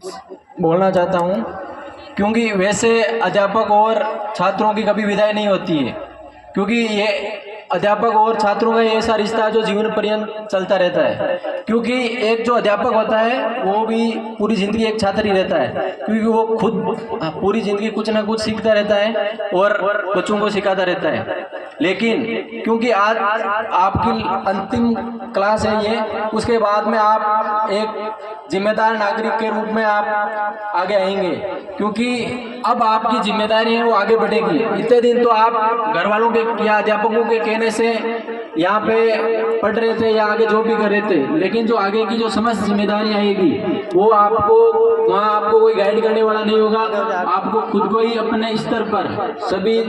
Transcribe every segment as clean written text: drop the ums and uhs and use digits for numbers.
बोलना चाहता हूँ, क्योंकि वैसे अध्यापक और छात्रों की कभी विदाई नहीं होती है, क्योंकि ये अध्यापक और छात्रों का ऐसा रिश्ता है जो जीवन पर्यंत चलता रहता है। क्योंकि एक जो अध्यापक होता है वो भी पूरी ज़िंदगी एक छात्र ही रहता है, क्योंकि वो खुद पूरी ज़िंदगी कुछ ना कुछ सीखता रहता है और बच्चों को सिखाता रहता है। लेकिन क्योंकि आज आपकी अंतिम क्लास है ये, उसके बाद में आप एक जिम्मेदार नागरिक के रूप में आप आगे आएंगे, क्योंकि अब आपकी जिम्मेदारी है वो आगे बढ़ेगी। इतने दिन तो आप घर वालों के या अध्यापकों के कहने से यहाँ पे पढ़ रहे थे या आगे जॉब भी कर रहे थे, लेकिन जो आगे की जो समस्त जिम्मेदारी आएगी वो आपको वहाँ आपको कोई गाइड करने वाला नहीं होगा। आपको खुद को ही अपने स्तर पर सभी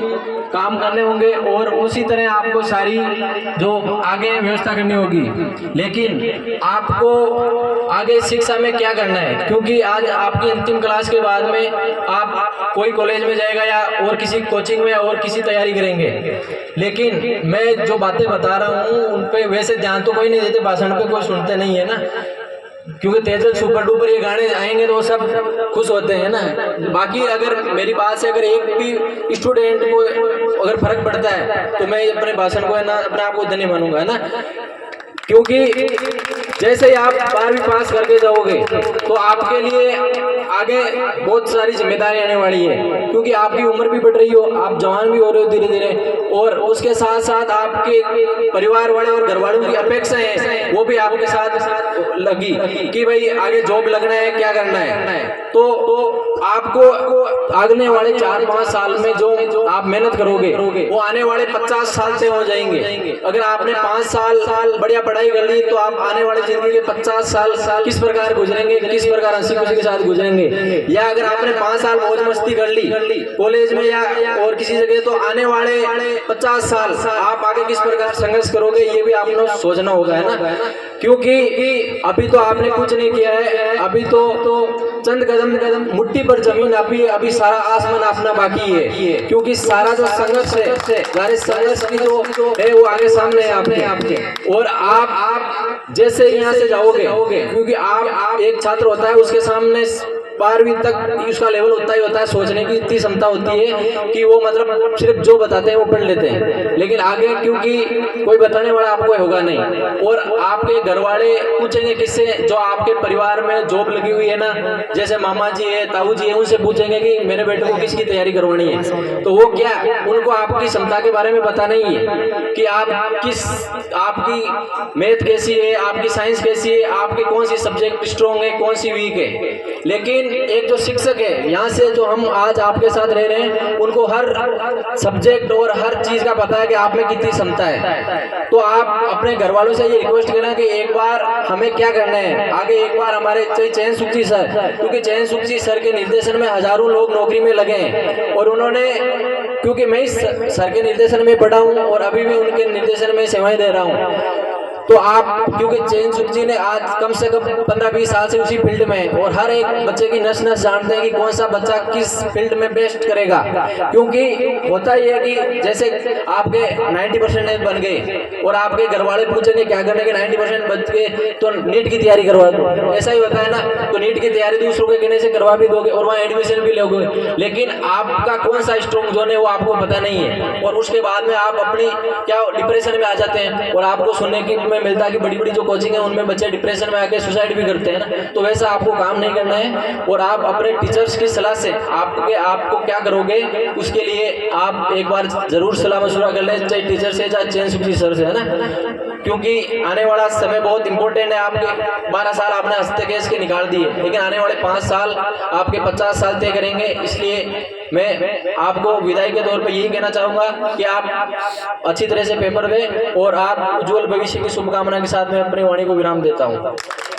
काम करने होंगे और उसी तरह आपको सारी जो आगे व्यवस्था करनी होगी। लेकिन आपको आगे शिक्षा में क्या करना है, क्योंकि आज आपकी अंतिम क्लास के बाद में आप कोई कॉलेज में जाएगा या और किसी कोचिंग में और किसी तैयारी करेंगे। लेकिन मैं जो बातें बता रहा हूँ उन पे वैसे ध्यान तो कोई नहीं देते, भाषण पे कोई सुनते नहीं है ना, क्योंकि तेजल सुपर डुपर ये गाने आएंगे तो सब खुश होते हैं ना। बाकी अगर मेरी बात से अगर एक भी स्टूडेंट को अगर फर्क पड़ता है तो मैं अपने भाषण को है ना अपने आप को धन्य मानूंगा, है ना। क्योंकि जैसे ही आप 12वीं पास करके जाओगे तो आपके लिए आगे बहुत सारी जिम्मेदारी आने वाली है, क्योंकि आपकी उम्र भी बढ़ रही हो, आप जवान भी हो रहे हो धीरे धीरे, और उसके साथ साथ आपके परिवार वाले और घर वालों की अपेक्षाएं हैं वो भी आपके साथ लगी कि भाई आगे जॉब लगना है, क्या करना है। तो आपको आगने वाले 4-5 साल में जो आप मेहनत करोगे वो आने वाले 50 साल से हो जाएंगे। अगर आपने 5 साल बढ़िया पढ़ाई कर ली तो आप आने वाले जिंदगी के 50 साल किस प्रकार गुजरेंगे, किस प्रकार हंसी खुशी के साथ गुजरेंगे। या अगर आपने 5 साल मौज मस्ती कर ली कॉलेज में या और किसी जगह, तो आने वाले 50 साल आप आगे किस प्रकार संघर्ष करोगे ये भी आपने सोचना होगा, है ना। क्योंकि अभी तो आपने कुछ नहीं किया है, अभी तो चंद कदम मुट्ठी पर जमीन अभी सारा आसमान अपना बाकी है, क्योंकि सारा जो संघर्ष है सारे संघर्ष की जो है वो आगे सामने है आपके। और आप जैसे यहाँ से जाओगे, क्योंकि आप एक छात्र होता है उसके सामने 12वीं तक उसका लेवल उतना ही होता है, सोचने की इतनी क्षमता होती है कि वो मतलब सिर्फ जो बताते हैं वो पढ़ लेते हैं। लेकिन आगे क्योंकि कोई बताने वाला आपको होगा नहीं, और आपके घर वाले पूछेंगे किससे, जो आपके परिवार में जॉब लगी हुई है ना, जैसे मामा जी है, ताऊ जी है, उनसे पूछेंगे कि मेरे बेटे को किसकी तैयारी करवानी है। तो वो क्या, उनको आपकी क्षमता के बारे में पता नहीं है कि आपकी मैथ कैसी है, आपकी साइंस कैसी है, आपके कौन सी सब्जेक्ट स्ट्रॉन्ग है, कौन सी वीक है। लेकिन एक जो शिक्षक है यहाँ से जो हम आज आपके साथ रह रहे हैं, उनको हर सब्जेक्ट और हर चीज का पता है कि आप में कितनी क्षमता है। तो आप अपने घर वालों से ये रिक्वेस्ट करना कि एक बार हमें क्या करना है आगे, एक बार हमारे चयन सुखजी सर, क्योंकि चयन सुखजी सर के निर्देशन में हजारों लोग नौकरी में लगे हैं, और उन्होंने, क्योंकि मैं इस सर के निर्देशन में पढ़ा हूँ और अभी भी उनके निर्देशन में सेवाएं दे रहा हूँ। तो आप, क्योंकि चयन सुख जी ने आज कम से कम 15-20 साल से उसी फील्ड में, और हर एक बच्चे की नस नस जानते हैं कि कौन सा बच्चा किस फील्ड में बेस्ट करेगा। क्योंकि होता ही है कि जैसे आपके 90% बन गए और आपके घर वाले पूछेंगे क्या करने के, 90% बच गए तो नीट की तैयारी करवा दो, ऐसा ही होता है ना। तो नीट की तैयारी दूसरों के कहने से करवा भी दोगे और वहाँ एडमिशन भी लोगे, लेकिन आपका कौन सा स्ट्रॉन्ग जोन है वो आपको पता नहीं है, और उसके बाद में आप अपनी क्या डिप्रेशन में आ जाते हैं। और आपको सुनने की मिलता है कि बड़ी बड़ी जो कोचिंग है उनमें बच्चे डिप्रेशन में आके सुसाइड भी करते हैं ना। तो वैसा आपको काम नहीं करना है, और आप अपने टीचर्स की सलाह से आपको क्या करोगे उसके लिए आप एक बार जरूर सलाह मशवरा कर लें, चाहे टीचर से चाहे चयन सुखजी सर से, है ना। क्योंकि आने वाला समय बहुत इंपॉर्टेंट है। आपके 12 साल आपने हंसते खेस के निकाल दिए, लेकिन आने वाले 5 साल आपके 50 साल तय करेंगे। इसलिए मैं आपको विदाई के तौर पे यही कहना चाहूंगा कि आप अच्छी तरह से पेपर दें, और आप उज्जवल भविष्य की शुभकामना के साथ मैं अपनी वाणी को विराम देता हूँ।